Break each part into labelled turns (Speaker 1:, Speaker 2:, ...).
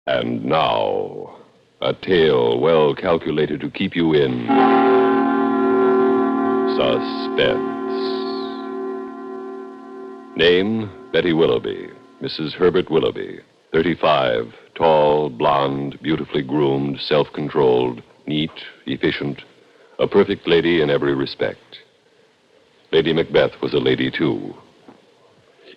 Speaker 1: And now, a tale well calculated to keep you in suspense. Name, Betty Willoughby, Mrs. Herbert Willoughby, 35, tall, blonde, beautifully groomed, self-controlled, neat, efficient, a perfect lady in every respect. Lady Macbeth was a lady, too.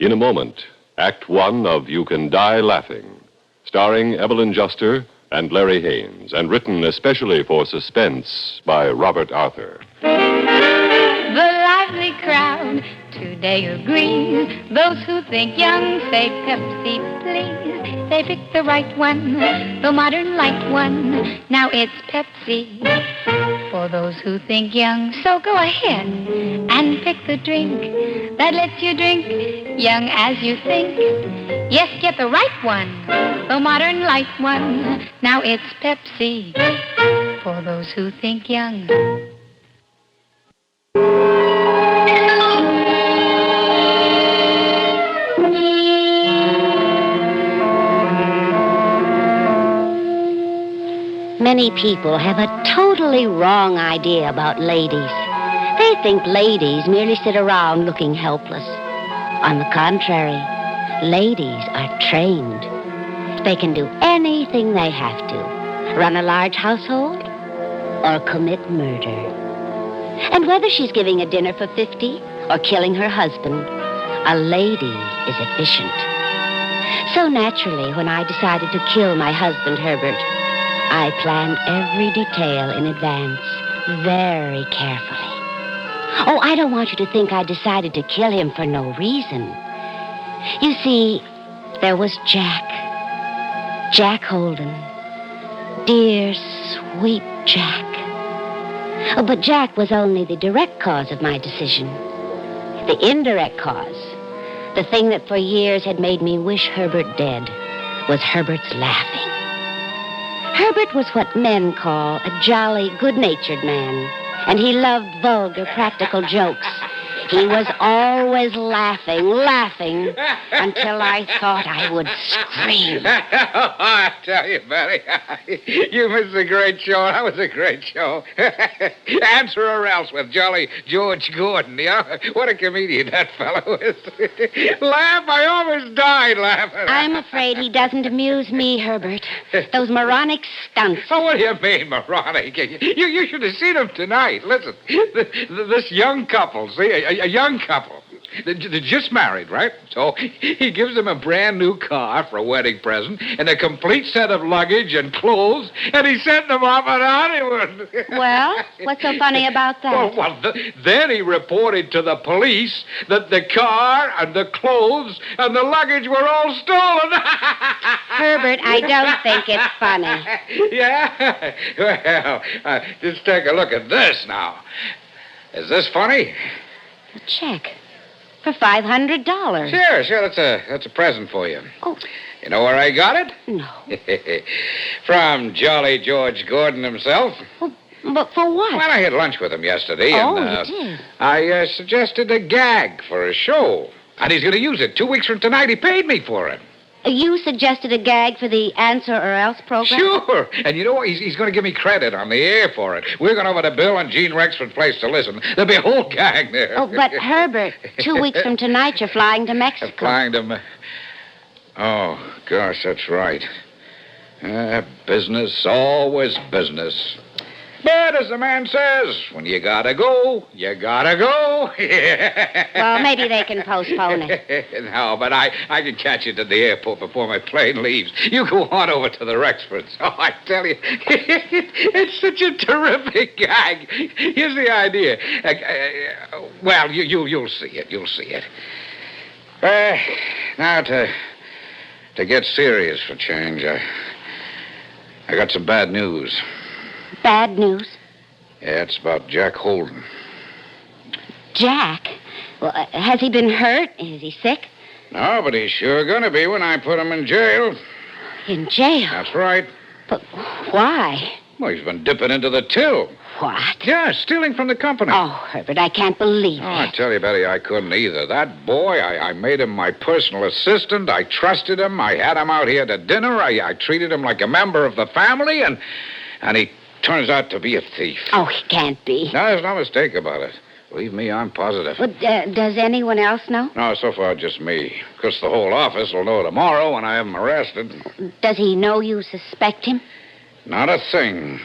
Speaker 1: In a moment, Act One of You Can Die Laughing, starring Evelyn Juster and Larry Haynes, and written especially for Suspense by Robert Arthur.
Speaker 2: The lively crowd today agrees. Those who think young say Pepsi, please. They pick the right one, the modern light one. Now it's Pepsi for those who think young. So go ahead and pick the drink that lets you drink young as you think. Yes, get the right one, the modern light one. Now it's Pepsi for those who think young.
Speaker 3: Many people have a totally wrong idea about ladies. They think ladies merely sit around looking helpless. On the contrary, ladies are trained. They can do anything they have to. Run a large household or commit murder. And whether she's giving a dinner for 50 or killing her husband, a lady is efficient. So naturally, when I decided to kill my husband, Herbert, I planned every detail in advance, very carefully. Oh, I don't want you to think I decided to kill him for no reason. You see, there was Jack Holden. Dear, sweet Jack. Oh, but Jack was only the direct cause of my decision. The indirect cause, the thing that for years had made me wish Herbert dead, was Herbert's laughing. Herbert was what men call a jolly, good-natured man, and he loved vulgar, practical jokes. He was always laughing, until I thought I would scream.
Speaker 4: I tell you, Betty, you missed a great show. That was a great show. Answer or Else with Jolly George Gordon. Yeah? What a comedian that fellow is. Laugh, I almost died laughing.
Speaker 3: I'm afraid he doesn't amuse me, Herbert. Those moronic stunts.
Speaker 4: Oh, what do you mean, moronic? You should have seen them tonight. Listen, this young couple, see, a young couple. They're just married, right? So he gives them a brand new car for a wedding present and a complete set of luggage and clothes, and he sent them off on a honeymoon.
Speaker 3: Well, what's so funny about that?
Speaker 4: Well, then he reported to the police that the car and the clothes and the luggage were all stolen.
Speaker 3: Herbert, I don't think it's funny.
Speaker 4: Yeah? Well, just take a look at this now. Is this funny?
Speaker 3: A check for $500.
Speaker 4: Sure. That's a present for you.
Speaker 3: Oh.
Speaker 4: You know where I got it?
Speaker 3: No.
Speaker 4: From Jolly George Gordon himself.
Speaker 3: Well, but for what?
Speaker 4: Well, I had lunch with him yesterday,
Speaker 3: Oh,
Speaker 4: and
Speaker 3: you did?
Speaker 4: I suggested a gag for a show. And he's going to use it 2 weeks from tonight. He paid me for it.
Speaker 3: You suggested a gag for the Answer or Else program?
Speaker 4: Sure. And you know what? He's going to give me credit on the air for it. We're going over to Bill and Gene Rexford's place to listen. There'll be a whole gag there.
Speaker 3: Oh, but Herbert, 2 weeks from tonight, you're flying to Mexico.
Speaker 4: Flying to... Oh, gosh, that's right. Business, always business. But as the man says, when you gotta go, you gotta go.
Speaker 3: Well, maybe they can postpone it.
Speaker 4: No, but I can catch you to the airport before my plane leaves. You go on over to the Rexfords. Oh, I tell you, it's such a terrific gag. Here's the idea. Well, you'll see it. You'll see it. Now to get serious for change, I got some bad news.
Speaker 3: Bad news?
Speaker 4: Yeah, it's about Jack Holden.
Speaker 3: Jack? Well, has he been hurt? Is he sick?
Speaker 4: No, but he's sure gonna be when I put him in jail.
Speaker 3: In jail?
Speaker 4: That's right.
Speaker 3: But why?
Speaker 4: Well, he's been dipping into the till.
Speaker 3: What?
Speaker 4: Yeah, stealing from the company.
Speaker 3: Oh, Herbert, I can't believe it.
Speaker 4: I tell you, Betty, I couldn't either. That boy, I made him my personal assistant. I trusted him. I had him out here to dinner. I treated him like a member of the family, and he turns out to be a thief.
Speaker 3: Oh, he can't be.
Speaker 4: No, there's no mistake about it. Believe me, I'm positive.
Speaker 3: Well, does anyone else know?
Speaker 4: No, so far, just me. Because the whole office will know tomorrow when I have him arrested.
Speaker 3: Does he know you suspect him?
Speaker 4: Not a thing.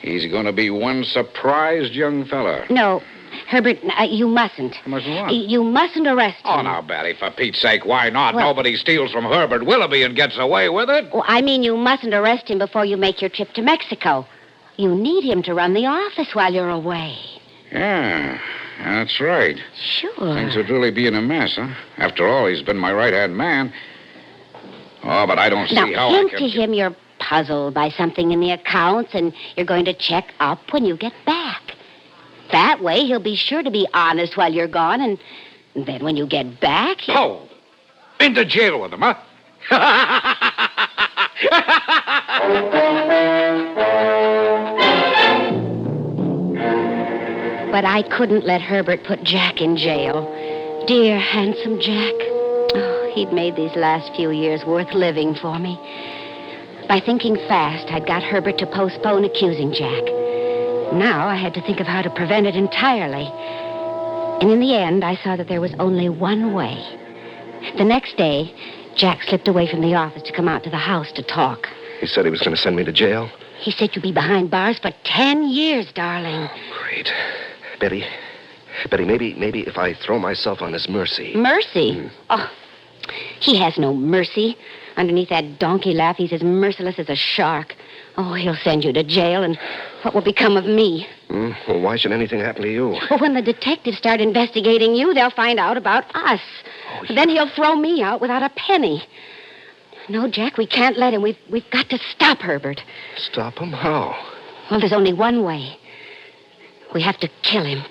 Speaker 4: He's going to be one surprised young fella.
Speaker 3: No, Herbert, you mustn't.
Speaker 4: Mustn't what?
Speaker 3: You mustn't arrest him.
Speaker 4: Oh, now, Betty, for Pete's sake, why not?
Speaker 3: Well-
Speaker 4: Nobody steals from Herbert Willoughby and gets away with it.
Speaker 3: Oh, I mean, you mustn't arrest him before you make your trip to Mexico. You need him to run the office while you're away.
Speaker 4: Yeah, that's right.
Speaker 3: Sure.
Speaker 4: Things would really be in a mess, huh? After all, he's been my right-hand man. Oh, but I don't see
Speaker 3: Now,
Speaker 4: how I
Speaker 3: hint
Speaker 4: can...
Speaker 3: to him you're puzzled by something in the accounts, and you're going to check up when you get back. That way, he'll be sure to be honest while you're gone, and then when you get back...
Speaker 4: Oh, into jail with him, huh?
Speaker 3: But I couldn't let Herbert put Jack in jail. Dear, handsome Jack. Oh, he'd made these last few years worth living for me. By thinking fast, I'd got Herbert to postpone accusing Jack. Now I had to think of how to prevent it entirely. And in the end, I saw that there was only one way. The next day, Jack slipped away from the office to come out to the house to talk.
Speaker 5: He said he was going to send me to jail?
Speaker 3: He said you'd be behind bars for 10 years, darling.
Speaker 5: Great. Betty, maybe if I throw myself on his mercy.
Speaker 3: Mercy? Oh, he has no mercy. Underneath that donkey laugh, he's as merciless as a shark. Oh, he'll send you to jail, and what will become of me?
Speaker 5: Well, why should anything happen to you?
Speaker 3: Well, when the detectives start investigating you, they'll find out about us.
Speaker 5: Oh, yeah.
Speaker 3: Then he'll throw me out without a penny. No, Jack, we can't let him. We've got to stop Herbert.
Speaker 5: Stop him? How?
Speaker 3: Well, there's only one way. We have to kill him.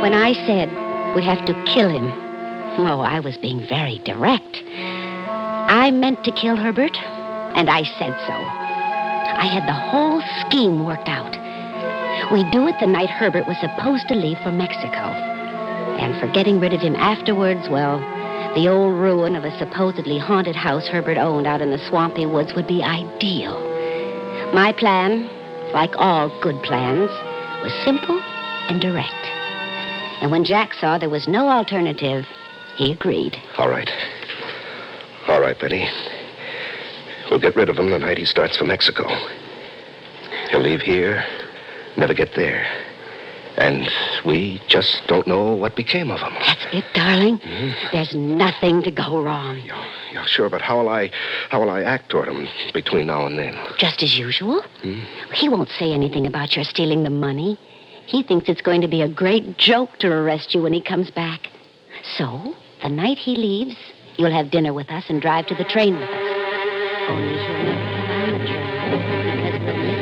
Speaker 3: When I said we have to kill him, oh, I was being very direct. I meant to kill Herbert, and I said so. I had the whole scheme worked out. We'd do it the night Herbert was supposed to leave for Mexico. And for getting rid of him afterwards, well, the old ruin of a supposedly haunted house Herbert owned out in the swampy woods would be ideal. My plan, like all good plans, was simple and direct. And when Jack saw there was no alternative, he agreed.
Speaker 5: All right. All right, Betty. We'll get rid of him the night he starts for Mexico. He'll leave here, never get there. And we just don't know what became of him.
Speaker 3: That's it, darling. Mm-hmm. There's nothing to go wrong.
Speaker 5: Yeah, sure, but how will I act toward him between now and then?
Speaker 3: Just as usual. He won't say anything about your stealing the money. He thinks it's going to be a great joke to arrest you when he comes back. So, the night he leaves, you'll have dinner with us and drive to the train with us. Only he'll never get on the train because we'll miss him.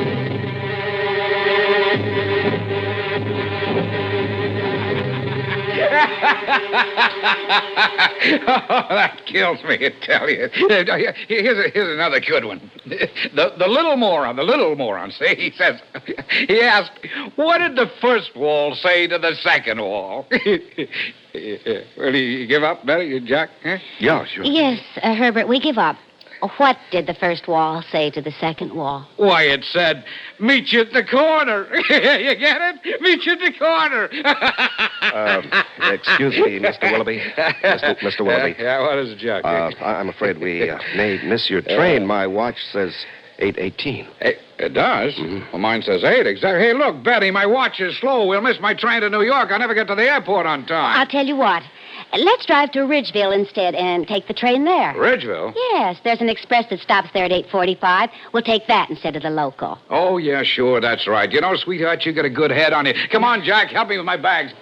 Speaker 4: Oh, that kills me, I tell you. Here's another good one. The little moron, see? He asked, what did the first wall say to the second wall? Will you give up, Betty, Jack? Huh?
Speaker 5: Yeah, sure.
Speaker 3: Yes, Herbert, we give up. What did the first wall say to the second wall?
Speaker 4: Why, it said, meet you at the corner. You get it? Meet you at the corner.
Speaker 5: Excuse me, Mr. Willoughby. Mr. Willoughby.
Speaker 4: Yeah, what is it, Jack?
Speaker 5: I'm afraid we may miss your train. My watch says 8:18.
Speaker 4: It does?
Speaker 5: Mm-hmm.
Speaker 4: Well, mine says 8, exactly. Hey, look, Betty, my watch is slow. We'll miss my train to New York. I'll never get to the airport on time.
Speaker 3: I'll tell you what. Let's drive to Ridgeville instead and take the train there.
Speaker 4: Ridgeville?
Speaker 3: Yes, there's an express that stops there at 8:45. We'll take that instead of the local.
Speaker 4: Oh, yeah, sure, that's right. You know, sweetheart, you got a good head on you. Come on, Jack, help me with my bags.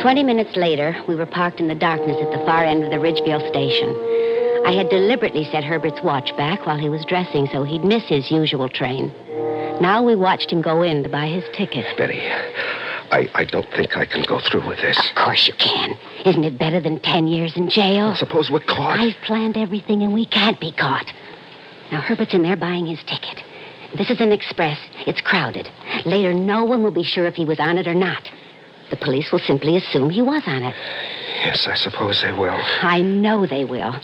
Speaker 3: 20 minutes later, we were parked in the darkness at the far end of the Ridgeville station. I had deliberately set Herbert's watch back while he was dressing so he'd miss his usual train. Now we watched him go in to buy his ticket.
Speaker 5: Betty, I don't think I can go through with this.
Speaker 3: Of course you can. Isn't it better than 10 years in jail?
Speaker 5: Suppose we're caught.
Speaker 3: I've planned everything and we can't be caught. Now, Herbert's in there buying his ticket. This is an express. It's crowded. Later, no one will be sure if he was on it or not. The police will simply assume he was on it.
Speaker 5: Yes, I suppose they will.
Speaker 3: I know they will.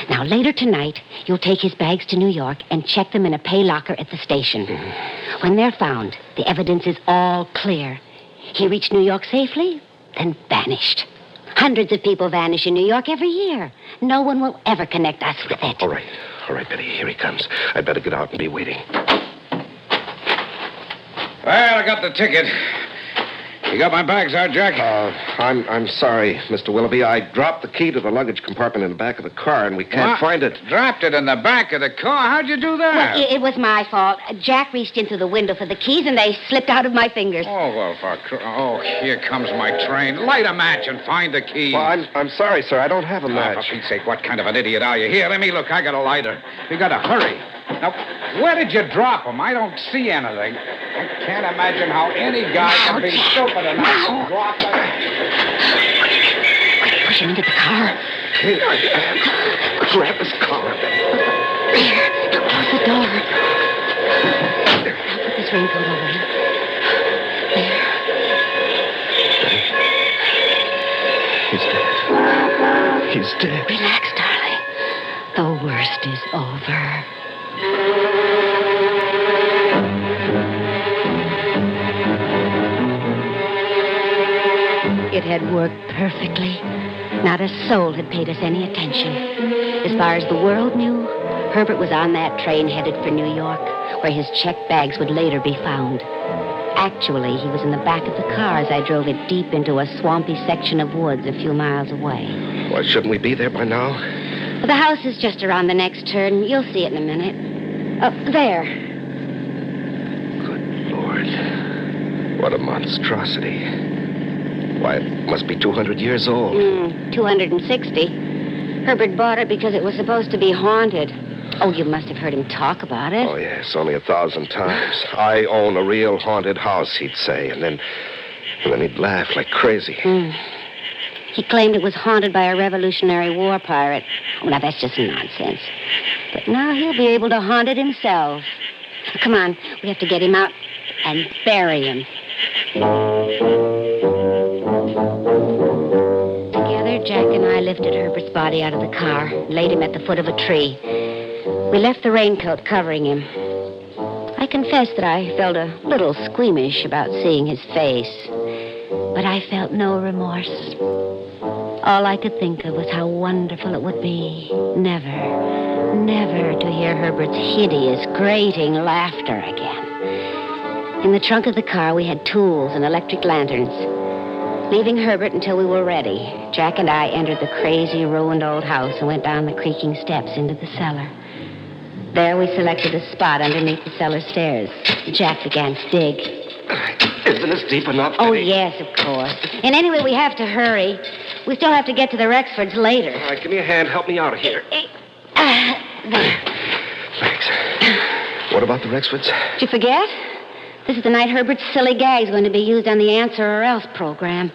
Speaker 3: Now, later tonight, you'll take his bags to New York and check them in a pay locker at the station.
Speaker 5: Mm-hmm.
Speaker 3: When they're found, the evidence is all clear. He reached New York safely, then vanished. Hundreds of people vanish in New York every year. No one will ever connect us with it.
Speaker 5: All right, Betty, here he comes. I'd better get out and be waiting.
Speaker 4: Well, I got the ticket. You got my bags out, Jack?
Speaker 5: I'm sorry, Mr. Willoughby. I dropped the key to the luggage compartment in the back of the car, and we can't find it.
Speaker 4: Dropped it in the back of the car? How'd you do that?
Speaker 3: Well, it was my fault. Jack reached in through the window for the keys, and they slipped out of my fingers.
Speaker 4: Oh, well, here comes my train. Light a match and find the key.
Speaker 5: Well, I'm sorry, sir. I don't have a match.
Speaker 4: For Pete's sake, what kind of an idiot are you? Here, let me look. I got a lighter. You got to hurry. Now, where did you drop them? I don't see anything. I can't imagine how any guy can be stupid enough to drop them.
Speaker 3: Push him into the car.
Speaker 5: Here I am. Grab his collar.
Speaker 3: There. Now close the door. Now put this raincoat over him. There.
Speaker 5: He's dead.
Speaker 3: Relax, darling. The worst is over. It had worked perfectly. Not a soul had paid us any attention. As far as the world knew, Herbert was on that train headed for New York, where his checked bags would later be found. Actually, he was in the back of the car as I drove it deep into a swampy section of woods a few miles away.
Speaker 5: Well, shouldn't we be there by now?
Speaker 3: The house is just around the next turn. You'll see it in a minute. Oh, there.
Speaker 5: Good Lord. What a monstrosity. Why, it must be 200 years old.
Speaker 3: 260. Herbert bought it because it was supposed to be haunted. Oh, you must have heard him talk about it.
Speaker 5: Oh, yes, only 1,000 times. I own a real haunted house, he'd say, and then he'd laugh like crazy.
Speaker 3: He claimed it was haunted by a Revolutionary War pirate. Oh, now, that's just nonsense. But now he'll be able to haunt it himself. Come on, we have to get him out and bury him. Together, Jack and I lifted Herbert's body out of the car, laid him at the foot of a tree. We left the raincoat covering him. I confess that I felt a little squeamish about seeing his face, but I felt no remorse. All I could think of was how wonderful it would be never to hear Herbert's hideous, grating laughter again. In the trunk of the car, we had tools and electric lanterns. Leaving Herbert until we were ready, Jack and I entered the crazy, ruined old house and went down the creaking steps into the cellar. There we selected a spot underneath the cellar stairs. Jack began to dig.
Speaker 5: Isn't this deep enough?
Speaker 3: Oh,
Speaker 5: Betty?
Speaker 3: yes, of course. And anyway, we have to hurry. We still have to get to the Rexfords later.
Speaker 5: All right, give me a hand. Help me out of here.
Speaker 3: There.
Speaker 5: Thanks. What about the Rexfords?
Speaker 3: Did you forget? This is the night Herbert's silly gag's going to be used on the Answer or Else program.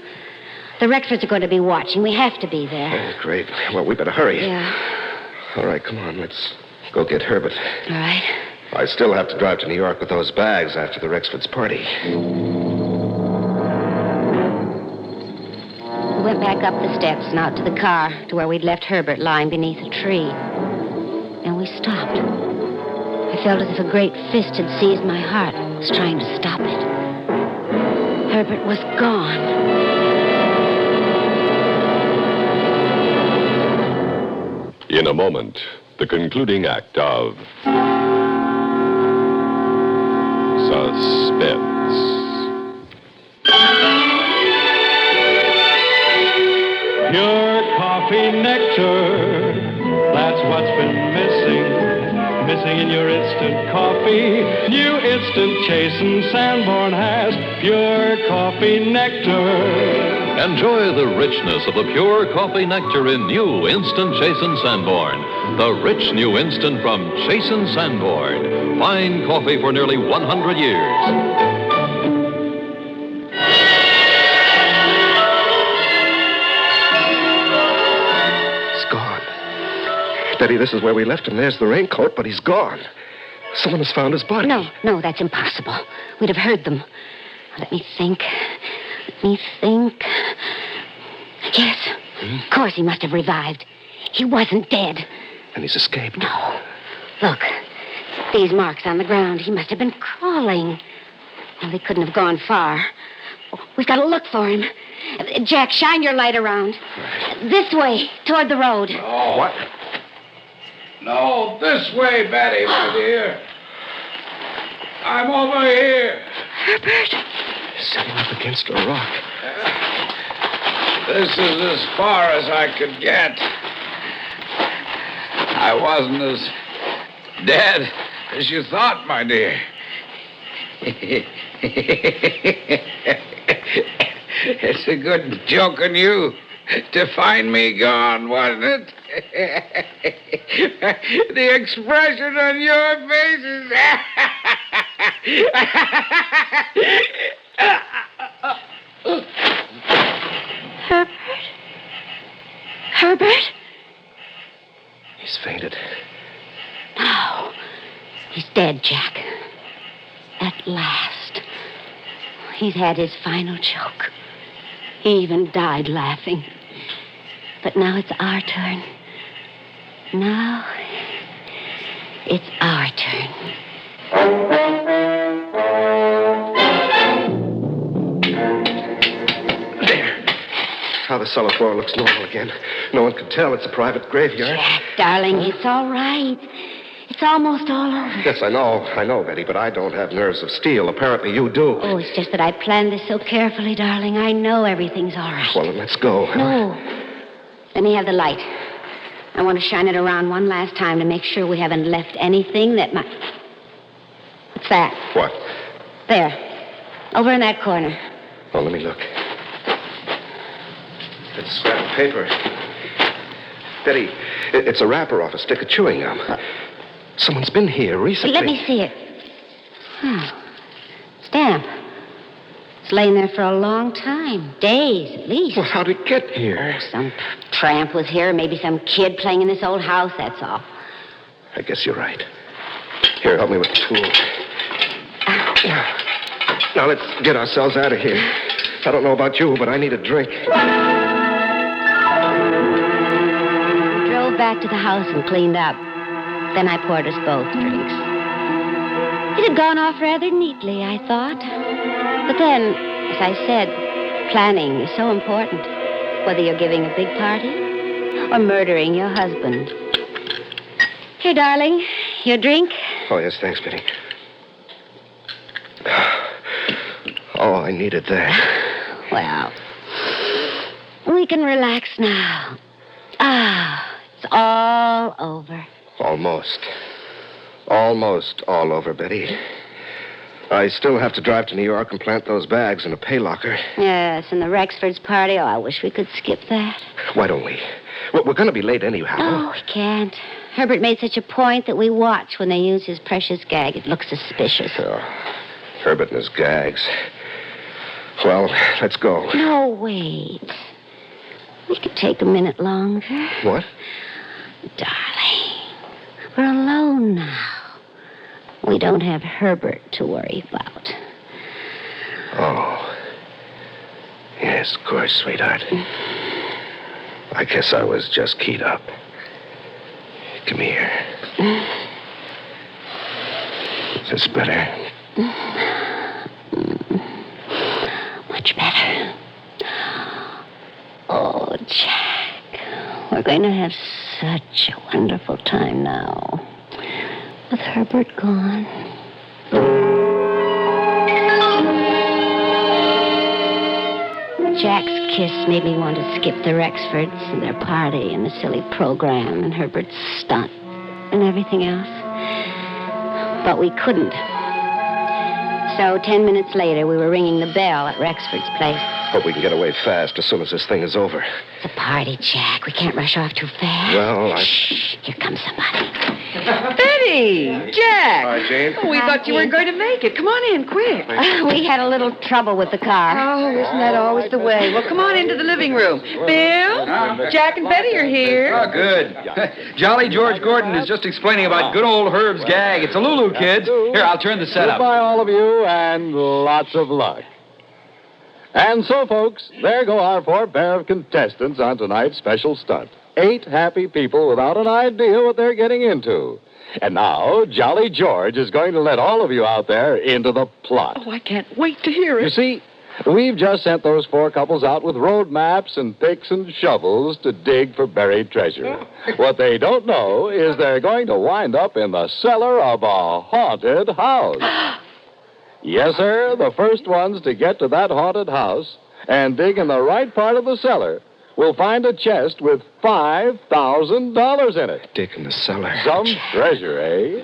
Speaker 3: The Rexfords are going to be watching. We have to be there.
Speaker 5: Oh, great. Well, we better hurry.
Speaker 3: Yeah.
Speaker 5: All right, come on. Let's go get Herbert.
Speaker 3: All right.
Speaker 5: I still have to drive to New York with those bags after the Rexfords' party.
Speaker 3: We went back up the steps and out to the car to where we'd left Herbert lying beneath a tree. And we stopped. I felt as if a great fist had seized my heart and was trying to stop it. Herbert was gone.
Speaker 1: In a moment, the concluding act of Suspense.
Speaker 6: Pure coffee nectar, that's what's been missing. Missing in your instant coffee. New instant Chasen Sanborn has pure coffee nectar.
Speaker 7: Enjoy the richness of the pure coffee nectar in new instant Chasen Sanborn. The rich new instant from Chasen Sanborn. Fine coffee for nearly 100 years.
Speaker 5: Betty, this is where we left him. There's the raincoat, but he's gone. Someone has found his body.
Speaker 3: No, that's impossible. We'd have heard them. Let me think. Yes. Of course he must have revived. He wasn't dead.
Speaker 5: And he's escaped.
Speaker 3: No. Look, these marks on the ground. He must have been crawling. Well, he couldn't have gone far. We've got to look for him. Jack, shine your light around.
Speaker 5: Right.
Speaker 3: This way, toward the road.
Speaker 4: No.
Speaker 5: What?
Speaker 4: No, this way, Betty, my dear. I'm over here.
Speaker 3: Herbert.
Speaker 5: Sitting up against a rock.
Speaker 4: This is as far as I could get. I wasn't as dead as you thought, my dear. It's a good joke on you to find me gone, wasn't it? The expression on your faces.
Speaker 3: Herbert?
Speaker 5: He's fainted.
Speaker 3: No. He's dead, Jack. At last. He's had his final joke. He even died laughing. But now it's our turn. Now it's our turn.
Speaker 5: There. How the cellar floor looks normal again. No one can tell it's a private graveyard.
Speaker 3: Jack, darling, it's all right. It's almost all over.
Speaker 5: Yes, I know, Betty, but I don't have nerves of steel. Apparently you do.
Speaker 3: Oh, it's just that I planned this so carefully, darling. I know everything's all right.
Speaker 5: Well, then let's go.
Speaker 3: No. Let me have the light. I want to shine it around one last time to make sure we haven't left anything that might... What's that?
Speaker 5: What?
Speaker 3: There. Over in that corner.
Speaker 5: Oh, let me look. It's a scrap of paper. Betty, it's a wrapper off a stick of chewing gum. Someone's been here recently.
Speaker 3: Let me see it. Stamp. It's lain there for a long time. Days, at least.
Speaker 5: Well, how'd it get here?
Speaker 3: Some tramp was here. Maybe some kid playing in this old house, that's all.
Speaker 5: I guess you're right. Here, help me with the tool. Now, let's get ourselves out of here. I don't know about you, but I need a drink.
Speaker 3: We drove back to the house and cleaned up. Then I poured us both drinks. It had gone off rather neatly, I thought. But then, as I said, planning is so important. Whether you're giving a big party or murdering your husband. Here, darling, your drink.
Speaker 5: Oh, yes, thanks, Betty. Oh, I needed that.
Speaker 3: Well, we can relax now. It's all over.
Speaker 5: Almost. Almost all over, Betty. I still have to drive to New York and plant those bags in a pay locker.
Speaker 3: Yes, and the Rexford's party. Oh, I wish we could skip that.
Speaker 5: Why don't we? We're going to be late anyhow.
Speaker 3: Oh, we can't. Herbert made such a point that we watch when they use his precious gag. It looks suspicious.
Speaker 5: Oh, Herbert and his gags. Well, let's go.
Speaker 3: No, wait. We could take a minute longer.
Speaker 5: What?
Speaker 3: Darling, we're alone now. We don't have Herbert to worry about.
Speaker 5: Oh. Yes, of course, sweetheart. I guess I was just keyed up. Come here. Is this better?
Speaker 3: Much better. Oh, Jack. We're going to have such a wonderful time now. With Herbert gone. Jack's kiss made me want to skip the Rexfords and their party and the silly program and Herbert's stunt and everything else. But we couldn't. So 10 minutes later, we were ringing the bell at Rexford's place.
Speaker 5: Hope we can get away fast as soon as this thing is over.
Speaker 3: It's a party, Jack. We can't rush off too fast.
Speaker 5: Well,
Speaker 3: Shh. Here comes somebody.
Speaker 8: Eddie! Jack!
Speaker 5: Hi, Jane.
Speaker 8: Oh, we thought you weren't going to make it. Come on in, quick.
Speaker 3: We had a little trouble with the car.
Speaker 8: Oh, isn't that always the way? Well, come on into the living room. Bill, Jack and Betty are here.
Speaker 4: Oh, good. Jolly George Gordon is just explaining about good old Herb's gag. It's a Lulu, kids. Here, I'll turn the set up.
Speaker 6: Goodbye, all of you, and lots of luck. And so, folks, there go our 4 pair of contestants on tonight's special stunt. 8 happy people without an idea what they're getting into. And now, Jolly George is going to let all of you out there into the plot.
Speaker 8: Oh, I can't wait to hear it.
Speaker 6: You see, we've just sent those 4 couples out with road maps and picks and shovels to dig for buried treasure. What they don't know is they're going to wind up in the cellar of a haunted house. Yes, sir, the first ones to get to that haunted house and dig in the right part of the cellar will find a chest with $5,000 in it.
Speaker 5: Dig in the cellar.
Speaker 6: Some treasure, eh?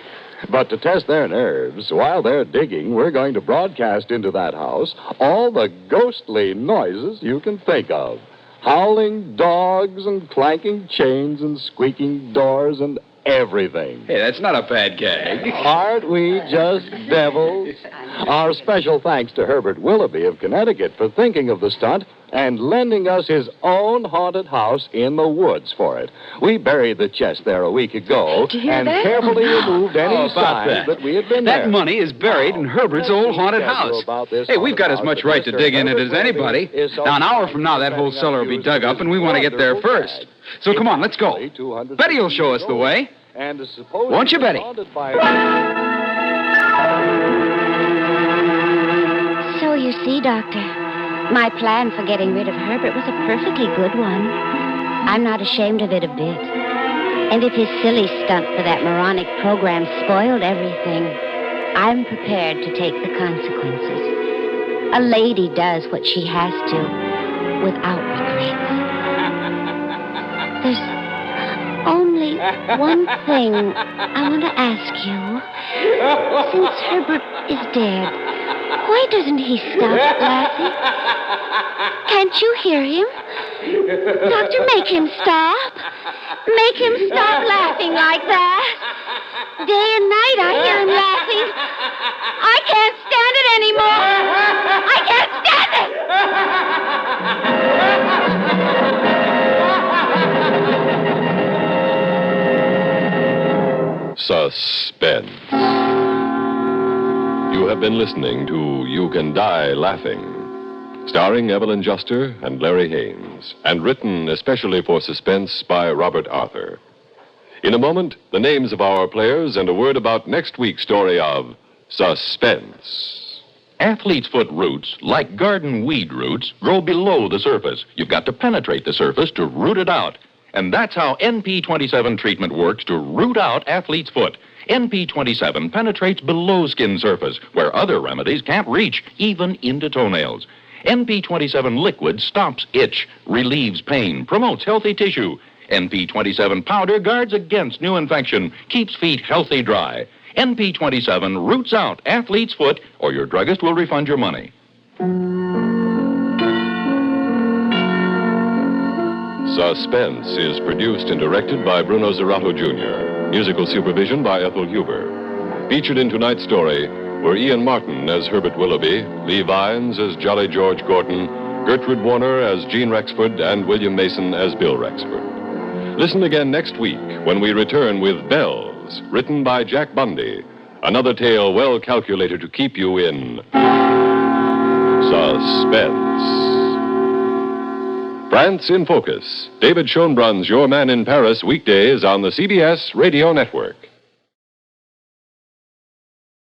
Speaker 6: But to test their nerves, while they're digging, we're going to broadcast into that house all the ghostly noises you can think of. Howling dogs and clanking chains and squeaking doors and everything.
Speaker 4: Hey, that's not a bad gag.
Speaker 6: Aren't we just devils? Our special thanks to Herbert Willoughby of Connecticut for thinking of the stunt and lending us his own haunted house in the woods for it. We buried the chest there a week ago and carefully removed any signs that we had been there.
Speaker 4: That money is buried in Herbert's old haunted house. Hey, we've got as much right to dig in it as anybody. Now, an hour from now, that whole cellar will be dug up, and we want to get there first. So come on, let's go. Betty will show us the way. Won't you, Betty?
Speaker 3: So you see, Doctor, my plan for getting rid of Herbert was a perfectly good one. I'm not ashamed of it a bit. And if his silly stunt for that moronic program spoiled everything, I'm prepared to take the consequences. A lady does what she has to without regrets. There's only one thing I want to ask you. Since Herbert is dead, why doesn't he stop laughing? Can't you hear him? Doctor, make him stop. Make him stop laughing like that. Day and night I hear him laughing. I can't stand it anymore. I can't stand it.
Speaker 1: Suspense. You have been listening to You Can Die Laughing, starring Evelyn Juster and Larry Haynes, and written especially for Suspense by Robert Arthur. In a moment, the names of our players and a word about next week's story of Suspense.
Speaker 7: Athlete's foot roots, like garden weed roots, grow below the surface. You've got to penetrate the surface to root it out. And that's how NP27 treatment works to root out athlete's foot. NP27 penetrates below skin surface, where other remedies can't reach, even into toenails. NP27 liquid stops itch, relieves pain, promotes healthy tissue. NP27 powder guards against new infection, keeps feet healthy dry. NP27 roots out athlete's foot, or your druggist will refund your money.
Speaker 1: Suspense is produced and directed by Bruno Zerato Jr. Musical supervision by Ethel Huber. Featured in tonight's story were Ian Martin as Herbert Willoughby, Lee Vines as Jolly George Gordon, Gertrude Warner as Jean Rexford, and William Mason as Bill Rexford. Listen again next week when we return with Bells, written by Jack Bundy. Another tale well calculated to keep you in suspense. France in Focus. David Schoenbrun's Your Man in Paris, weekdays on the CBS Radio Network.